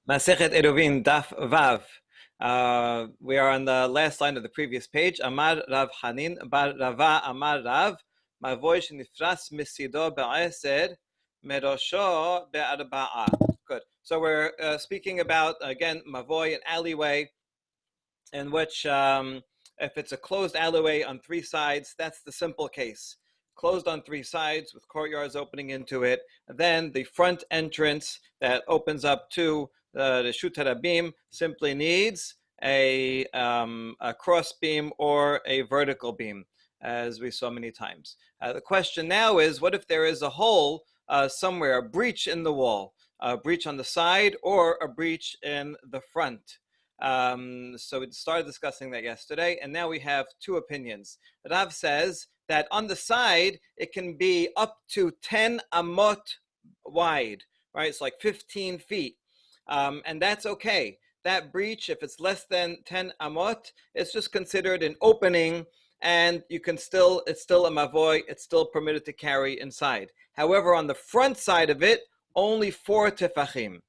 Masechet Eruvin, Daf Vav. We are on the last line of the previous page. Amar Rav Hanin bar Rava Amar Rav, Mavoy shenifras misido be'eser, merosho be'arba'a. Good. So we're speaking about, again, Mavoy, an alleyway, in which if it's a closed alleyway on three sides, that's the simple case. Closed on three sides with courtyards opening into it. Then the front entrance that opens up to the Shut Harabim simply needs a cross beam or a vertical beam, as we saw many times. The question now is, what if there is a hole somewhere, a breach in the wall, a breach on the side, or a breach in the front? So we started discussing that yesterday, and now we have two opinions. Rav says that on the side, it can be up to 10 amot wide, right? It's like 15 feet. And that's okay. That breach, if it's less than 10 amot, it's just considered an opening, and it's still a mavoy, it's still permitted to carry inside. However, on the front side of it, only 4 tefachim.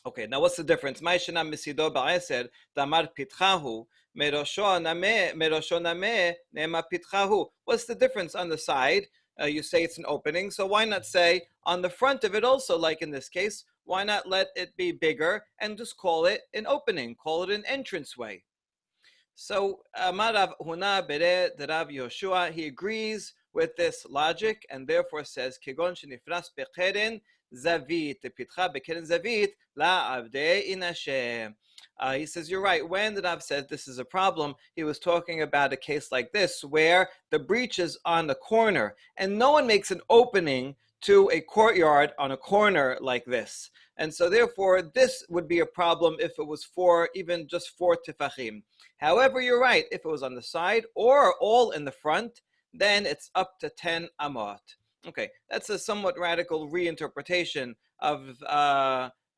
Okay, now what's the difference? What's the difference on the side? You say it's an opening, so why not say on the front of it also, like in this case? Why not let it be bigger and just call it an opening, call it an entranceway? So Rav Huna bere Rav Yoshua, he agrees with this logic and therefore says, Kegon shenifras bekeren zavit, pitcha bekeren zavit la avdei inashem. He says, you're right. When the Rav said this is a problem, he was talking about a case like this where the breach is on the corner and no one makes an opening to a courtyard on a corner like this. And so therefore, this would be a problem if it was even just 4 tefachim. However, you're right. If it was on the side or all in the front, then it's up to 10 amot. Okay, that's a somewhat radical reinterpretation of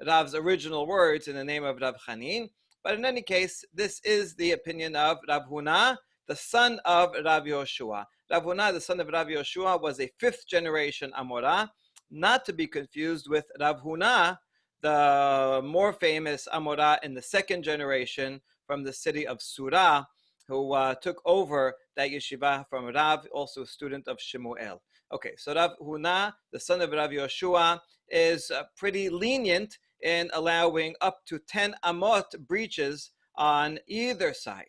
Rav's original words in the name of Rav Hanin. But in any case, this is the opinion of Rav Huna, the son of Rav Yoshua. Rav Huna, the son of Rav Yoshua, was a 5th generation Amora, not to be confused with Rav Huna, the more famous Amora in the 2nd generation from the city of Surah, who took over that yeshiva from Rav, also a student of Shemuel. Okay, so Rav Huna, the son of Rav Yoshua, is pretty lenient in allowing up to 10 amot breaches on either side.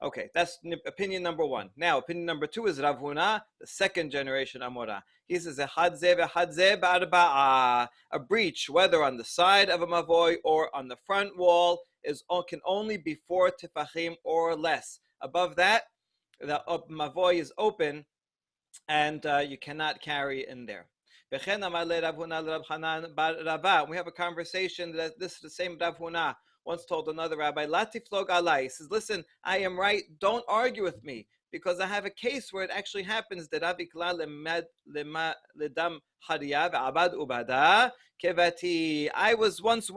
Okay, that's opinion number 1. Now, opinion number 2 is Rav Huna, the 2nd generation Amora. He says a breach, whether on the side of a mavoy or on the front wall, can only be 4 tefachim or less. Above that, the mavoy is open, and you cannot carry in there. We have a conversation that this is the same Rav Huna once told another rabbi, Latiflog alai. He says, listen, I am right, don't argue with me, because I have a case where it actually happens that I was once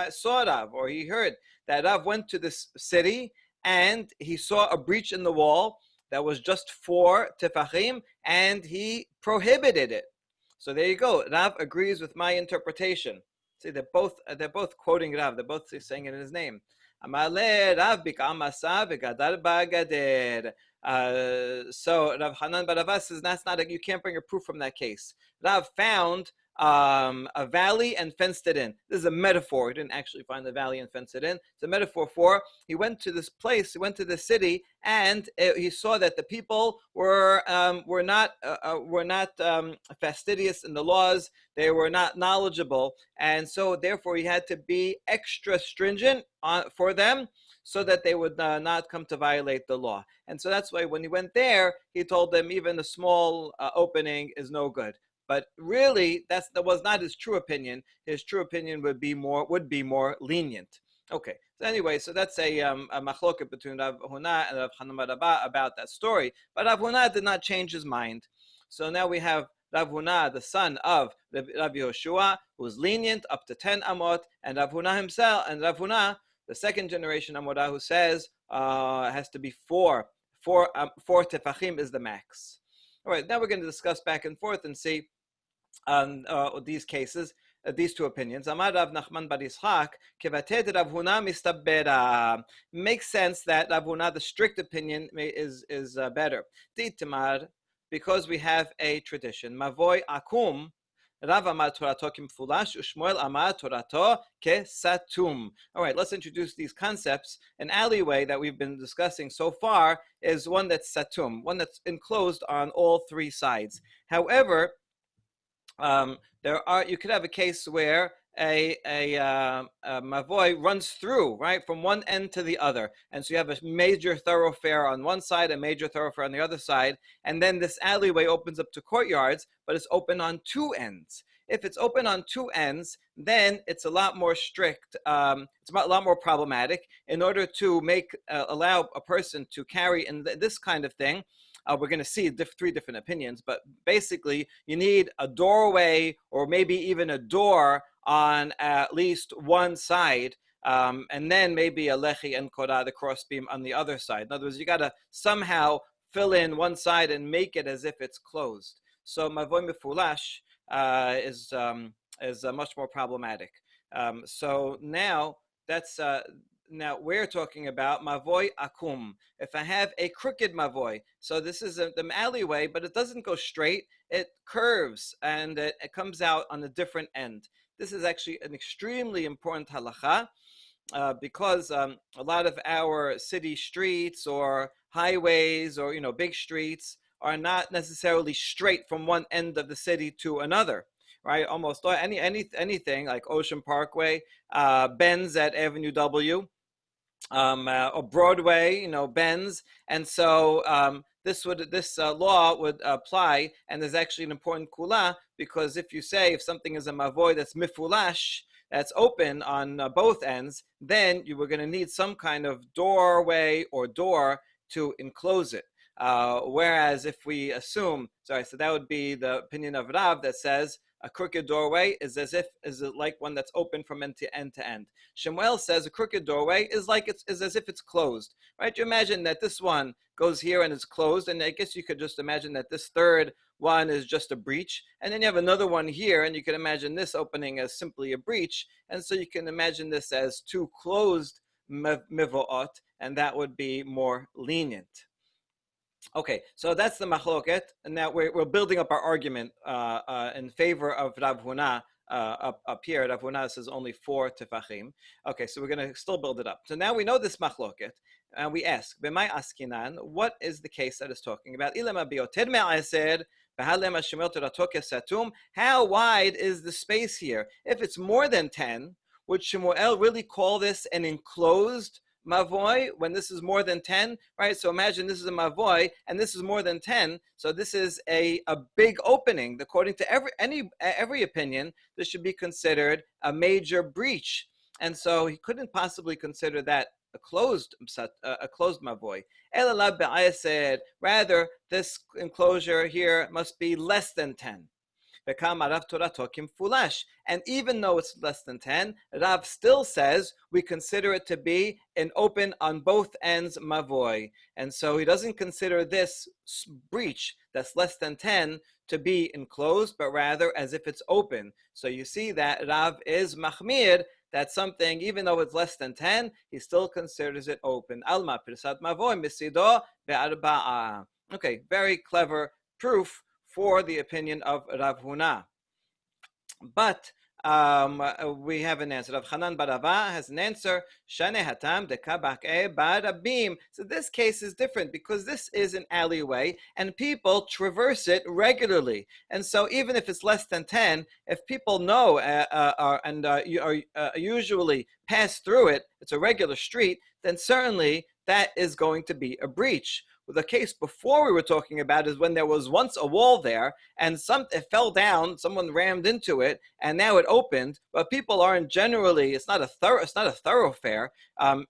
saw Rav, or he heard that Rav went to this city and he saw a breach in the wall that was just 4 tefachim, and he prohibited it. So there you go. Rav agrees with my interpretation. See, they're both quoting Rav. They're both saying it in his name. Amale Rav bik'amasa v'gadar ba'gader. So Rav Hanan bar Rava says you can't bring a proof from that case. Rav found a valley and fenced it in. This is a metaphor. He didn't actually find the valley and fence it in. It's a metaphor for he went to this place, he went to the city, and he saw that the people were not fastidious in the laws. They were not knowledgeable, and so therefore he had to be extra stringent for them, so that they would not come to violate the law. And so that's why when he went there, he told them even a small opening is no good. But really, that was not his true opinion. His true opinion would be more lenient. Okay. So anyway, so that's a machloket between Rav Huna and Rav Hanan bar Rava about that story. But Rav Huna did not change his mind. So now we have Rav Huna, the son of Rav Yoshua, who is lenient up to 10 amot, and Rav Huna himself, and Rav Huna, the 2nd generation Amora, who says it has to be 4 tefachim is the max. All right, now we're going to discuss back and forth and see these cases. these two opinions. Amar Rav Nachman bar Yitzchak, kevated Rav Huna mistabera. Makes sense that Rav Huna, the strict opinion, is better. Titamar, because we have a tradition. Mavoy akum. Rav amar Torato kimfulash, ushmuel amar Torato kesatum. All right, let's introduce these concepts. An alleyway that we've been discussing so far is one that's satum, one that's enclosed on all three sides. However, you could have a case where a mavoy runs through, right, from one end to the other, and so you have a major thoroughfare on one side, a major thoroughfare on the other side, and then this alleyway opens up to courtyards, but it's open on two ends. If it's open on two ends, then it's a lot more strict. It's a lot more problematic. In order to allow a person to carry in this kind of thing, we're going to see three different opinions, but basically you need a doorway or maybe even a door on at least one side, and then maybe a lechi and korah, the crossbeam, on the other side. In other words, you got to somehow fill in one side and make it as if it's closed. So mavoy mefulash is much more problematic. So now now we're talking about mavoy akum. If I have a crooked mavoy, so this is the alleyway, but it doesn't go straight, it curves and it comes out on a different end. This is actually an extremely important halacha, because a lot of our city streets or highways or big streets are not necessarily straight from one end of the city to another. Right, almost anything like Ocean Parkway bends at Avenue W, or Broadway, bends, and so this law would apply. And there's actually an important kula, because if something is a mavoy that's mifulash, that's open on both ends, then you were going to need some kind of doorway or door to enclose it. Whereas if we assume, so that would be the opinion of Rav that says a crooked doorway is like one that's open from end to end to end. Shemuel says a crooked doorway is as if it's closed. Right? You imagine that this one goes here and it's closed, and I guess you could just imagine that this third one is just a breach, and then you have another one here, and you can imagine this opening as simply a breach, and so you can imagine this as two closed mivoot, and that would be more lenient. Okay, so that's the machloket, and now we're building up our argument in favor of Rav Huna. Up here, Rav Huna says only 4 tefachim. Okay, so we're going to still build it up. So now we know this machloket, and we ask, b'may askinan, what is the case that is talking about? How wide is the space here? If it's more than 10, would Shemuel really call this an enclosed mavoy when this is more than 10, right? So imagine this is a mavoy and this is more than 10, so this is a big opening. According to every opinion, this should be considered a major breach, and so he couldn't possibly consider that a closed mavoy. Rather, this enclosure here must be less than 10. And even though it's less than 10, Rav still says we consider it to be an open on both ends mavoy. And so he doesn't consider this breach that's less than 10 to be enclosed, but rather as if it's open. So you see that Rav is machmir, that something, even though it's less than 10, he still considers it open. Alma pirsat mavoy misido be'arba'a. Okay, very clever proof for the opinion of Rav Huna. But we have an answer. Rav Hanan bar Rava has an answer. Shane hatam dekabake barabim. So this case is different because this is an alleyway and people traverse it regularly. And so even if it's less than 10, if people know and usually pass through it, it's a regular street, then certainly that is going to be a breach. The case before we were talking about is when there was once a wall there and it fell down, someone rammed into it, and now it opened. But people aren't generally; it's not a thoroughfare.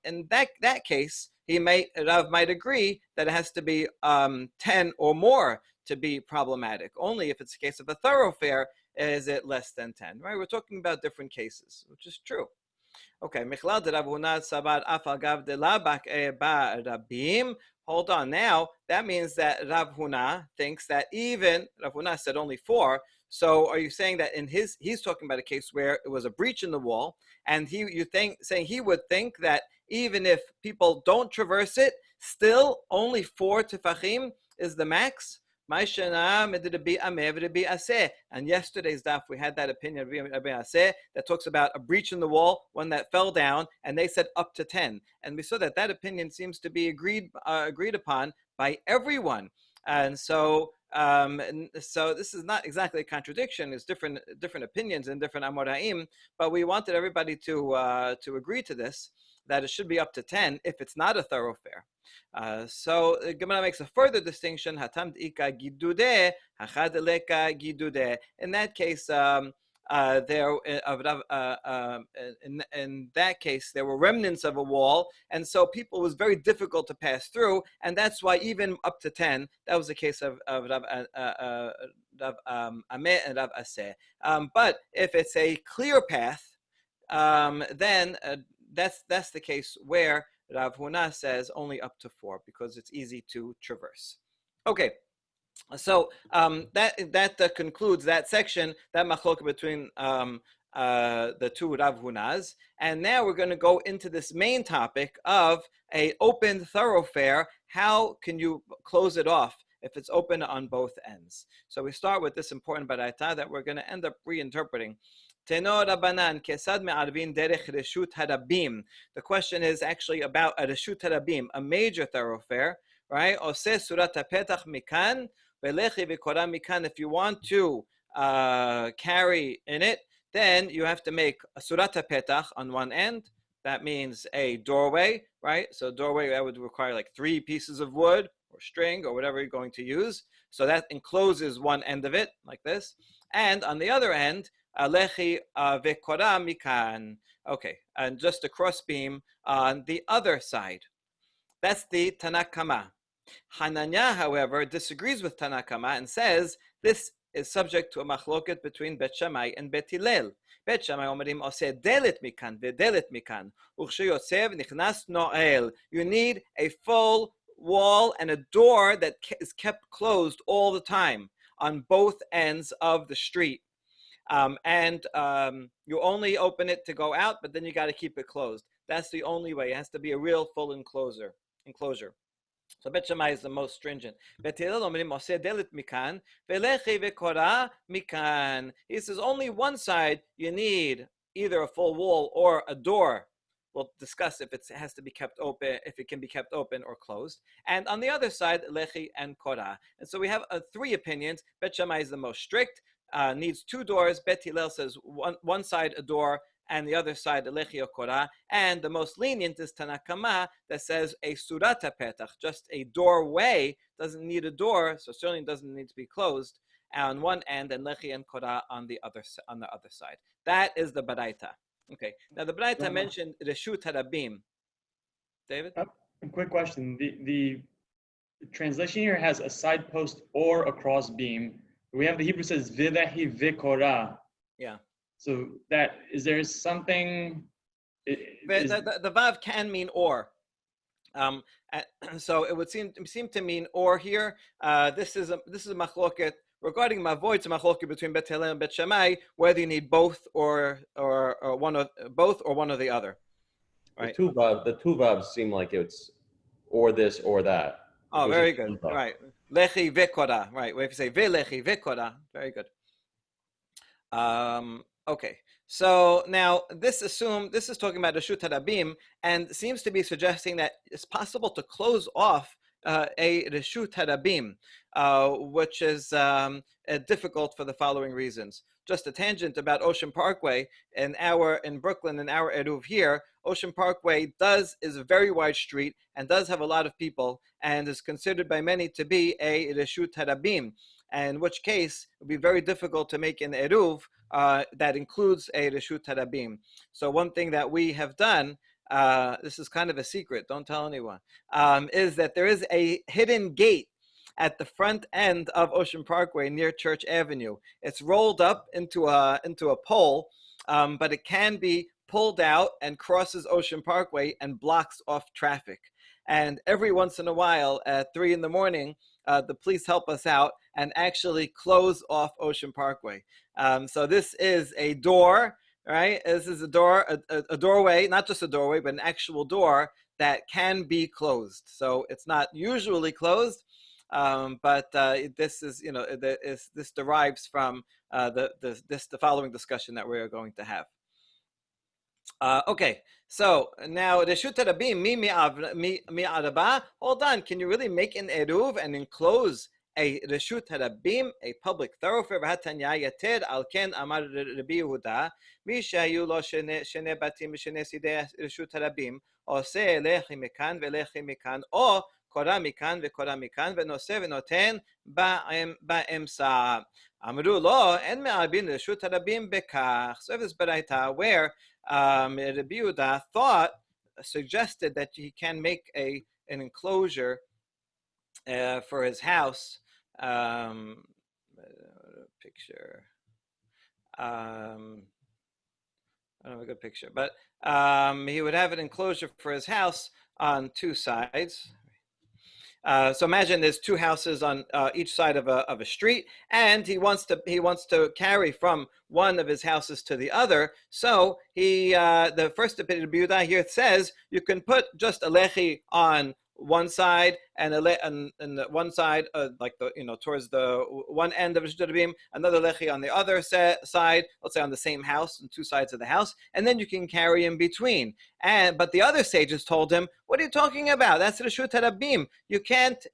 In that case, Rav might agree that it has to be 10 or more to be problematic. Only if it's a case of a thoroughfare is it less than 10. Right? We're talking about different cases, which is true. Okay, Michlal de Rav Huna sabar afal gav de labak ba rabim. Hold on, now that means that Rav Huna thinks that even Rav Huna said only 4, So are you saying that he's talking about a case where it was a breach in the wall, and saying he would think that even if people don't traverse it, still only 4 tefachim is the max? And yesterday's daf, we had that opinion of Rabbi Aseh that talks about a breach in the wall, one that fell down, and they said up to 10. And we saw that opinion seems to be agreed upon by everyone. And so this is not exactly a contradiction. It's different opinions and different amoraim, but we wanted everybody to agree to this, that it should be up to 10 if it's not a thoroughfare. So Gemara makes a further distinction. Hatam ika gidude, hachad leka gidude. In that case, in that case, there were remnants of a wall, and so people was very difficult to pass through, and that's why even up to 10, that was the case of Rav Ameh and Rav Aseh. But if it's a clear path, then that's the case where Rav Huna says only up to 4 because it's easy to traverse. Okay, so that concludes that section, that machlok between the two Rav Hunas, and now we're going to go into this main topic of a open thoroughfare. How can you close it off if it's open on both ends? So we start with this important baraita that we're going to end up reinterpreting. The question is actually about a reshut harabim, a major thoroughfare, right? If you want to carry in it, then you have to make a surat petach on one end. That means a doorway, right? So doorway, that would require like 3 pieces of wood or string or whatever you're going to use. So that encloses one end of it like this. And on the other end, lechi vekora mikan. Okay, and just a cross beam on the other side. That's the Tanakama. Hananya, however, disagrees with Tanakama and says this is subject to a machloket between Bet Shammai and Bet Hillel. Bet Shammai אומרים עושה דלת מכאן ודלת מכאן, וכשיוצא ונכנס נועל. You need a full wall and a door that is kept closed all the time on both ends of the street. You only open it to go out, but then you got to keep it closed. That's the only way. It has to be a real full enclosure. So Bet Shammai is the most stringent. Bet Hillel אומרים עושה דלת מכאן ולכי וקורה מכאן. He says only one side you need either a full wall or a door. We'll discuss if it has to be kept open, if it can be kept open or closed. And on the other side, lechi and korah. And so we have 3 opinions. Bet Shammai is the most strict, needs 2 doors. Bet Hillel says one side a door and the other side lechi or korah. And the most lenient is Tanakama that says a surata petach, just a doorway, doesn't need a door, so certainly doesn't need to be closed on one end, and lechi and korah on the other side. That is the baraita. Okay. Now the Braita mentioned reshut harabim. David? A quick question. The translation here has a side post or a cross beam. We have the Hebrew says vilehi vikora. Yeah. So that is there something? The vav can mean or. So it would seem to mean or here. This is a machloket. Regarding mavoi, it's a machloket between Bet Hillel and Bet Shammai, whether you need both or one of both or one or the other. Right. The two vavs seem like it's or this or that. Oh, very good. Right. Lechi vekora. Right. If you say velechi vekora, very good. Okay. So now this is talking about reshut harabim and seems to be suggesting that it's possible to close off a reshut harabim, which is difficult for the following reasons. Just a tangent about Ocean Parkway in Brooklyn, in our Eruv here. Ocean Parkway is a very wide street and does have a lot of people and is considered by many to be a reshut harabim, in which case it would be very difficult to make an Eruv that includes a reshut harabim. So one thing that we have done, this is kind of a secret, don't tell anyone, is that there is a hidden gate at the front end of Ocean Parkway near Church Avenue. It's rolled up into a pole, but it can be pulled out and crosses Ocean Parkway and blocks off traffic. And every once in a while, at 3 a.m, police help us out and actually close off Ocean Parkway. So this is a door, right? This is a door, a doorway, not just a doorway, but an actual door that can be closed. So it's not usually closed, but this is, this derives from the following discussion that we are going to have. Okay, so now Reshut Rabim mi araba. Hold on, can you really make an eruv and enclose a Reshut Rabim, a public thoroughfare? V'hatanya yater al ken amar Rabbi Yehuda mi shayu lo shene batim shene sidei Reshut Rabim oseh lechi mikan velechi mikan o kora mikan vekora mikan venoseh venoten ba'emsa. Amru lo en me'arbin Reshut Rabim bekach. So this baraita where Rabbi Yehuda suggested that he can make an enclosure for his house. Picture. I don't have a good picture, but he would have an enclosure for his house on two sides. So imagine there's two houses on each side of a street, and he wants to carry from one of his houses to the other. So the first opinion of Yehuda here says you can put just a lechi on one side and the one side, like towards the one end of the beam, another lechi on the other side. Let's say on the same house, on two sides of the house, and then you can carry in between. But the other sages told him, "What are you talking about? That's Reshut Harabim. You can't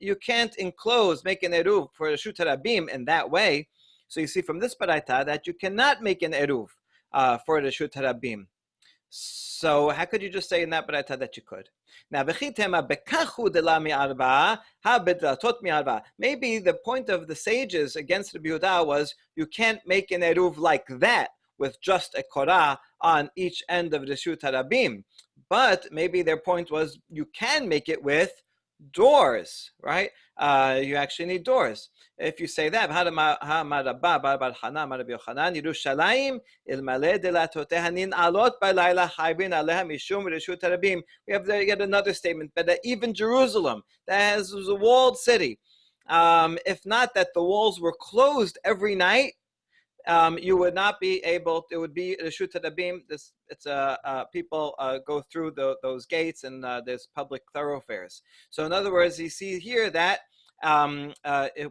enclose, make an eruv for Reshut Harabim in that way." So you see from this baraita that you cannot make an eruv for Reshut Harabim. So how could you just say in that baraita that you could? Now, maybe the point of the sages against Rabbi Yehuda was you can't make an eruv like that with just a korah on each end of the Reshut Harabim. But maybe their point was you can make it with doors, right? You actually need doors. If you say that, we have yet another statement, but even Jerusalem, that was a walled city. If not that the walls were closed every night, you would not be able. It would be Reshut Harabim. People go through those gates, and there's public thoroughfares. So in other words, you see here that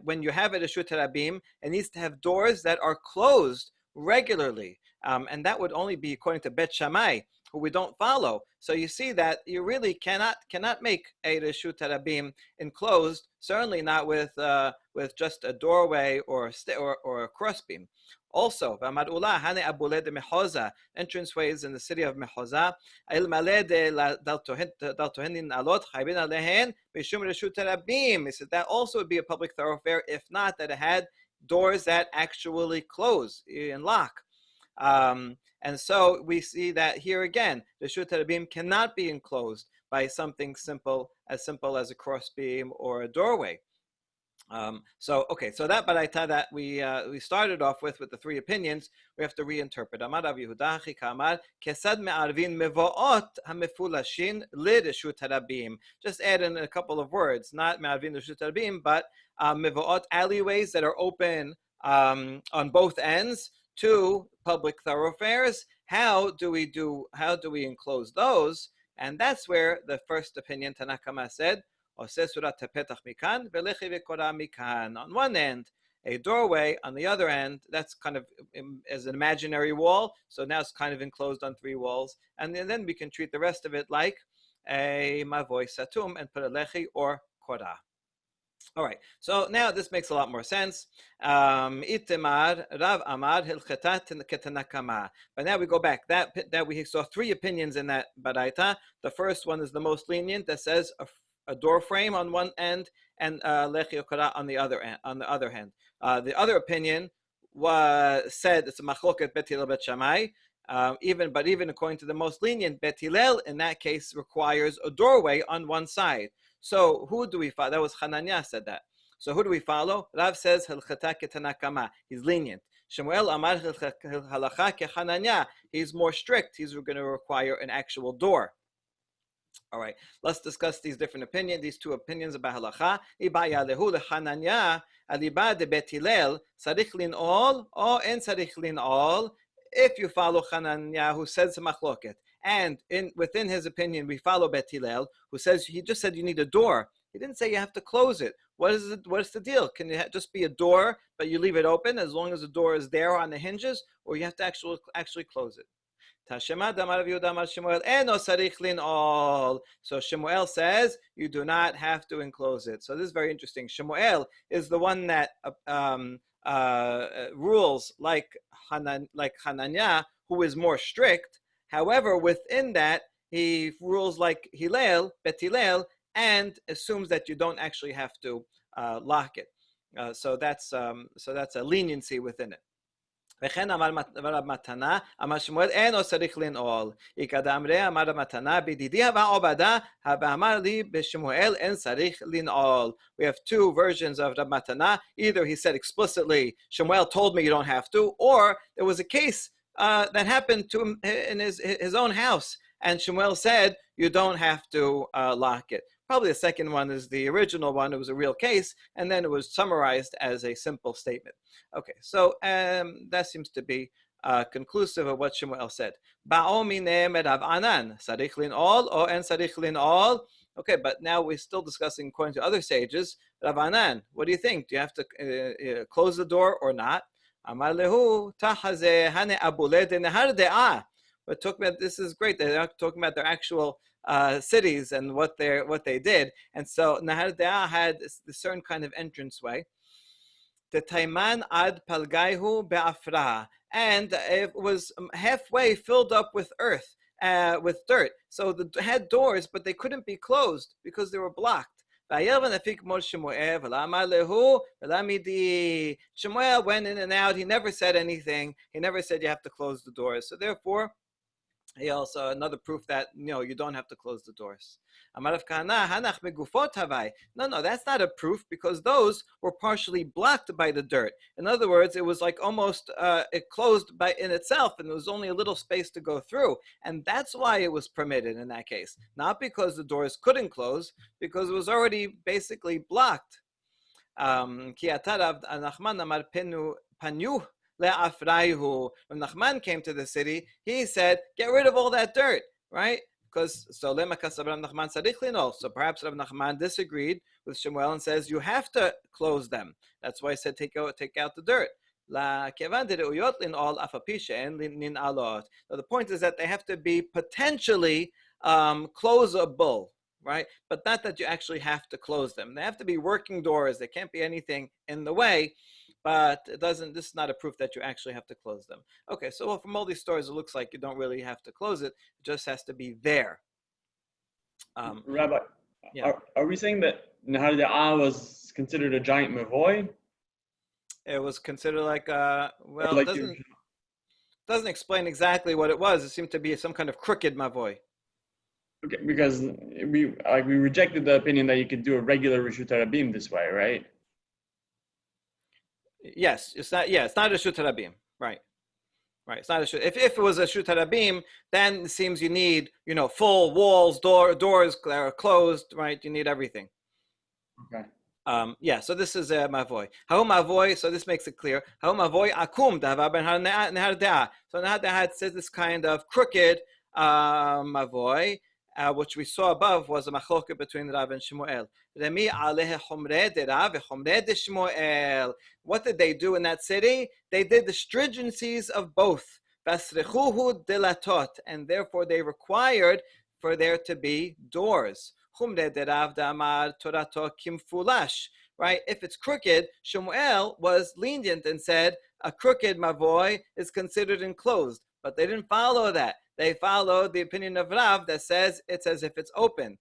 when you have a Reshut Harabim, it needs to have doors that are closed regularly, and that would only be according to Bet Shammai, who we don't follow. So you see that you really cannot make a Reshut Harabim enclosed. Certainly not with just a doorway or a crossbeam. Also, entranceways in the city of Mehoza, he said that also would be a public thoroughfare, if not that it had doors that actually close and lock. And so we see that here again, the Reshut Harabim cannot be enclosed by something simple as a crossbeam or a doorway. So that baraita that we started off with the three opinions, we have to reinterpret. Amar Rav Yehuda Kamar kesad me'arvin mevoot hamefulashin l'reshut harabim. Just add in a couple of words, not me'arvin l'reshut harabim, but mevoot, alleyways that are open on both ends to public thoroughfares. How do we enclose those? And that's where the first opinion Tanakama said, on one end, a doorway. On the other end, that's kind of as an imaginary wall. So now it's kind of enclosed on three walls. And then we can treat the rest of it like a mavoy satum and put a lechi or korah. All right, so now this makes a lot more sense. Itemar Rav Amar Hilchetat Ketanakama. But now we go back. That we saw three opinions in that baraita. The first one is the most lenient, that says a door frame on one end and lechi okara on the other end. The other opinion said it's a machloket Bet Hillel Bet Shammai. Even according to the most lenient, Bet Hillel in that case requires a doorway on one side. So who do we follow? That was Hananya said that. So who do we follow? Rav says Hilchata Ketanakama. He's lenient. Shemuel Amar Halacha Kehananya. He's more strict. He's going to require an actual door. All right, let's discuss these different opinions, these two opinions about halacha. Ibaya lehu lechananya aliba de bet Hillel sarich lin'ol or en sarich lin'ol. If you follow Hananya, who says machloket, and within his opinion we follow bet Hillel, who says he just said you need a door. He didn't say you have to close it. What is it? What's the deal? Can it just be a door, but you leave it open as long as the door is there on the hinges, or you have to actually close it? Tashema damar Yehuda amar Shemuel eno sarich lin'ol. So Shemuel says you do not have to enclose it. So this is very interesting. Shemuel is the one that rules like Hananya, who is more strict. However, within that, he rules like Bet Hillel, and assumes that you don't actually have to lock it. So that's a leniency within it. וכן אמר רב מתנה, אמר שמואל אינו צריך לנעול. איכא דאמרי אמר רב מתנה, בדידי הווה עובדה, ואמר לי בשמואל אין צריך לנעול. We have two versions of Rab Matana. Either he said explicitly, Shemuel told me you don't have to, or there was a case that happened to him in his own house, and Shemuel said you don't have to lock it. Probably the second one is the original one. It was a real case, and then it was summarized as a simple statement. Okay, so that seems to be conclusive of what Shemuel said. Ba'omine Rav Anan, sarich lin'ol or en sarich lin'ol. Okay, but now we're still discussing according to other sages. Rav Anan, what do you think? Do you have to close the door or not? Amar lehu tahaze hane abule de nehar de'ah. We're talking about, this is great. They're talking about their actual cities and what they did. And so Nahar De'ah had a certain kind of entranceway. The Taiman ad palgaihu be'afra, and it was halfway filled up with earth, with dirt. So they had doors, but they couldn't be closed because they were blocked. Shemuel went in and out. He never said anything. He never said you have to close the doors. So therefore, he also another proof that you don't have to close the doors. No, that's not a proof because those were partially blocked by the dirt. In other words, it was like almost it closed by in itself, and there was only a little space to go through, and that's why it was permitted in that case. Not because the doors couldn't close, because it was already basically blocked. When Nachman came to the city, he said, get rid of all that dirt, right? So perhaps Rav Nachman disagreed with Shemuel and says, you have to close them. That's why he said, take out the dirt. So the point is that they have to be potentially closable, right? But not that you actually have to close them. They have to be working doors. There can't be anything in the way. But this is not a proof that you actually have to close them. Okay, so from all these stories, it looks like you don't really have to close it. It just has to be there. Rabbi, yeah. Are we saying that Nahar De'ah was considered a giant mavoy? It was considered like it doesn't explain exactly what it was. It seemed to be some kind of crooked mavoy. Okay, because we rejected the opinion that you could do a regular Reshut Harabim this way, right? Yes, it's not a Reshut Harabim, right? It's not a Reshut. If it was a Reshut Harabim, then it seems you need full walls, doors that are closed, right? You need everything. Okay. So this is a mavoy. How mavoy? So this makes it clear. How mavoy akum dava ben Nahar De'ah. So Nahar De'ah says this kind of crooked mavoy. Which we saw above was a machloket between Rav and Shemuel. What did they do in that city? They did the stringencies of both. And therefore they required for there to be doors. Right? If it's crooked, Shemuel was lenient and said a crooked mavoy is considered enclosed. But they didn't follow that. They followed the opinion of Rav that says it's as if it's open.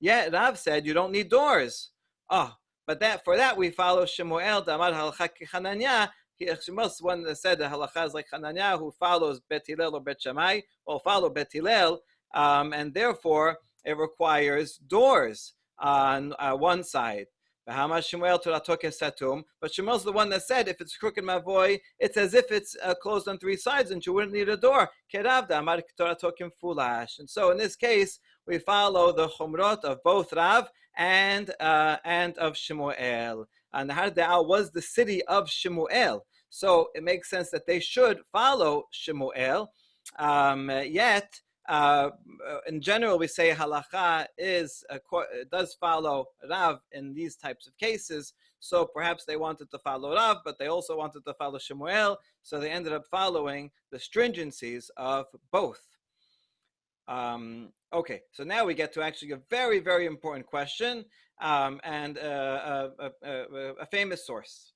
Yet Rav said you don't need doors. But for that we follow Shemuel. Shemuel's one that said the halacha is like Hananya, who follows Bet Hillel or Bet Shammai, will follow Bet Hillel, and therefore it requires doors on one side. But Shemuel's the one that said if it's crooked mavoy, it's as if it's closed on three sides and you wouldn't need a door. And so in this case, we follow the chumrot of both Rav and of Shemuel. And Nahar De'al was the city of Shemuel, so it makes sense that they should follow Shemuel. Yet, in general, we say halacha does follow Rav in these types of cases. So perhaps they wanted to follow Rav, but they also wanted to follow Shemuel. So they ended up following the stringencies of both. Okay, so now we get to actually a very, very important question and a famous source.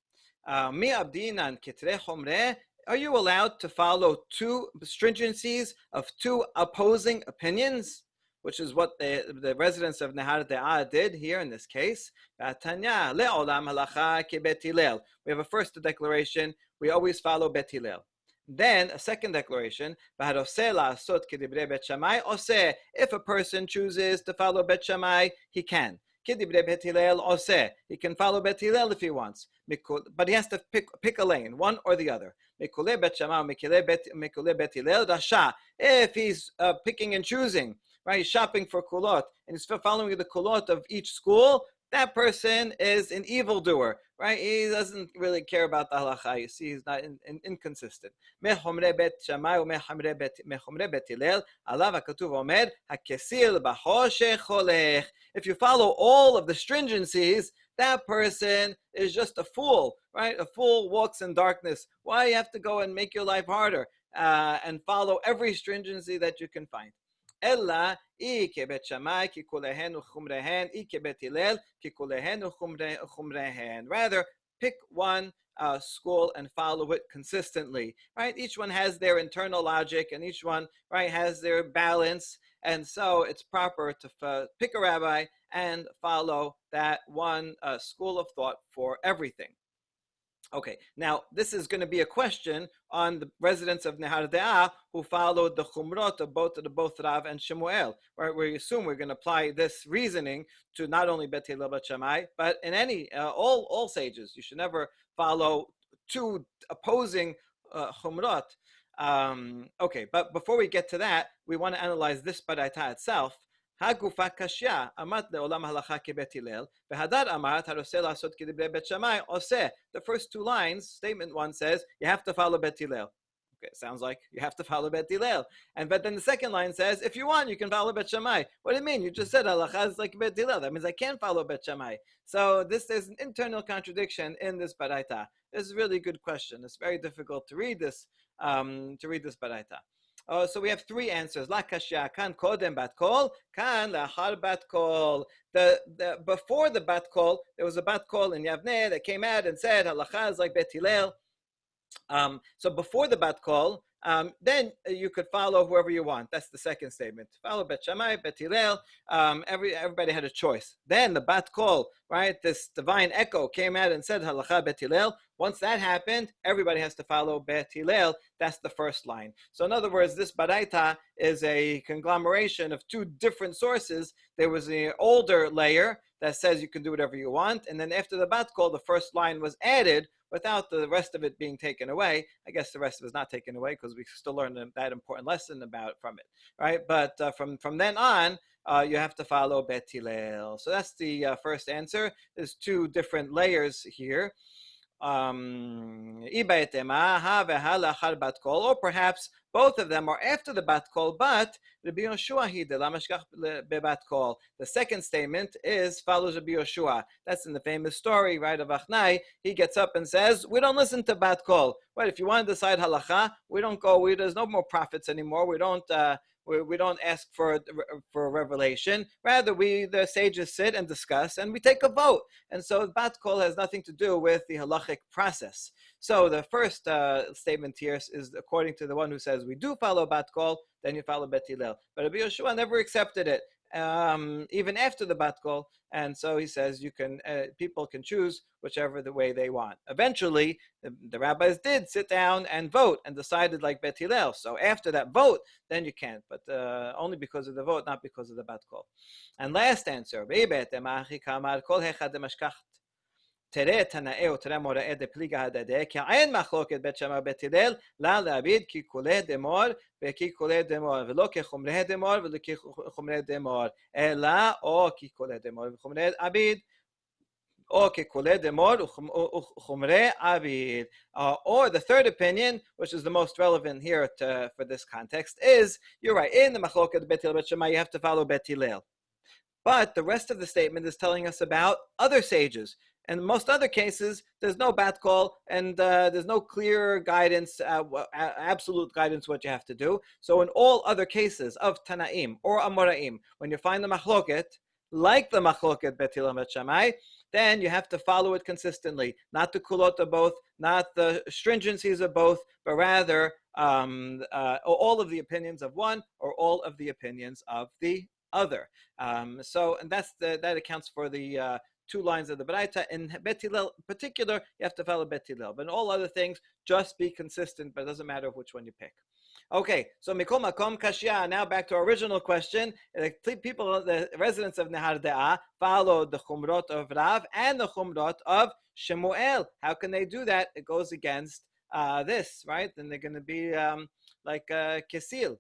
Mi abdinan kitre chomre. Are you allowed to follow two stringencies of two opposing opinions? Which is what the residents of Nehar De'ah did here in this case. We have a first declaration, we always follow Bet Hillel. Then a second declaration, if a person chooses to follow Bet Shammai, he can. He can follow Bet Hillel if he wants, but he has to pick a lane, one or the other. If he's picking and choosing, right, he's shopping for kulot, and he's following the kulot of each school, that person is an evildoer, right? He doesn't really care about the halacha. You see, he's not inconsistent. If you follow all of the stringencies, that person is just a fool, right? A fool walks in darkness. Why you have to go and make your life harder and follow every stringency that you can find? Rather, pick one school and follow it consistently, right? Each one has their internal logic and each one, right, has their balance. And so it's proper to pick a rabbi and follow that one school of thought for everything. Okay, now this is going to be a question on the residents of Nehar De'ah who followed the chumrot of both Rav and Shemuel, right? We assume we're going to apply this reasoning to not only Bet Hillel but Shammai, but in any all sages. You should never follow two opposing chumrot. Okay, but before we get to that, we want to analyze this baraita itself. הגופה קשיא, אמת לעולם הלכה כבית הלל, והדר אמרת, הרוצה לעשות כדברי בית שמאי, עושה. The first two lines, statement one says, you have to follow Bet Hillel. Okay, it sounds like you have to follow Bet Hillel. But then the second line says, if you want, you can follow Bet Shammai. What do you mean? You just said halacha is like Bet Hillel. That means I can't follow Bet Shammai. So there's an internal contradiction in this baraita. This is a really good question. It's very difficult to read this baraita. So we have three answers. La kashya, kan kodem bat kol, kan lahar bat kol. Before the bat kol, there was a bat kol in Yavneh that came out and said halacha is like Bet Hillel. So before the bat kol, then you could follow whoever you want. That's the second statement. Follow Bet Shammai, Bet Hillel. Everybody had a choice. Then the bat kol, right? This divine echo came out and said halacha Bet Hillel. Once that happened, everybody has to follow Bet Hillel. That's the first line. So in other words, this baraita is a conglomeration of two different sources. There was an older layer that says you can do whatever you want, and then after the bat kol, the first line was added without the rest of it being taken away. I guess the rest of it is not taken away because we still learned that important lesson from it, right? But from then on, you have to follow Bet Hillel. So that's the first answer. There's two different layers here. Or perhaps both of them are after the bat kol, but Rabbi Yoshua the second statement follows Rabbi Yoshua. That's in the famous story, right, of Achnai. He gets up and says, we don't listen to bat kol. Right, if you want to decide halacha, we don't go, there's no more prophets anymore. We don't ask for revelation. Rather, the sages sit and discuss, and we take a vote. And so bat kol has nothing to do with the halachic process. So the first statement here is according to the one who says we do follow bat kol, then you follow Bet Hillel. But Rabbi Yoshua never accepted it, even after the bat kol. And so he says people can choose whichever the way they want. Eventually, the rabbis did sit down and vote and decided like Bet Hillel. So after that vote, then you can't, but only because of the vote, not because of the bat kol. And last answer, תראה תנאי ותראה מוראה דפליגה הדדה, כי אין מחלוקת בית שמאי ובית הלל, לה להביד כי כולי דמור וכי כולי דמור, ולא כחומרי דמור ולא כחומרי דמור, אלא או כי כולי דמור וחומרי עביד, or the third opinion, which is the most relevant here for this context, is you're right. In the machloket bet Hillel bet Shammai, you have to follow bet Hillel. But the rest of the statement is telling us about other sages. And in most other cases, there's no bat call and there's no clear guidance, absolute guidance what you have to do. So in all other cases of Tanaim or Amoraim, when you find the machloket, like the machloket bet Hillel bet Shammai, then you have to follow it consistently, not the kulot of both, not the stringencies of both, but rather all of the opinions of one or all of the opinions of the other. And that accounts for the two lines of the Baraita. In Bet Hillel in particular, you have to follow Bet Hillel. But in all other things, just be consistent, but it doesn't matter which one you pick. Okay, so Mikol Makom Kashya. Now back to our original question. The people, the residents of Nehar De'ah, follow the Chumrot of Rav and the Chumrot of Shemuel. How can they do that? It goes against this, right? Then they're going to be like Kesil.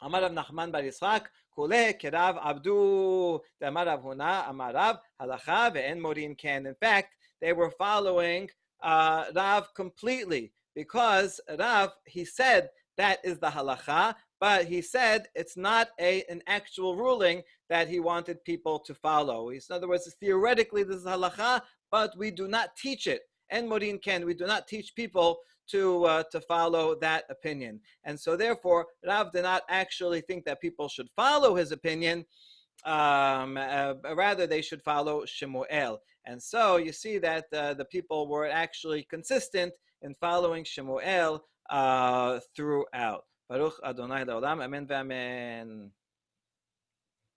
Amar Rav Nachman bar Yitzchak, Kule Kerav Abdu, the Amar Rav Huna, Amar Rav Halacha ve'en morin ken. In fact, they were following Rav completely because Rav, he said, that is the halacha, but he said it's not an actual ruling that he wanted people to follow. In other words, theoretically this is halacha, but we do not teach it. And Morin Ken, we do not teach people to follow that opinion. And so therefore, Rav did not actually think that people should follow his opinion, rather they should follow Shemuel. And so you see that the people were actually consistent in following Shemuel throughout. Baruch Adonai Leolam, Amen v'Amen.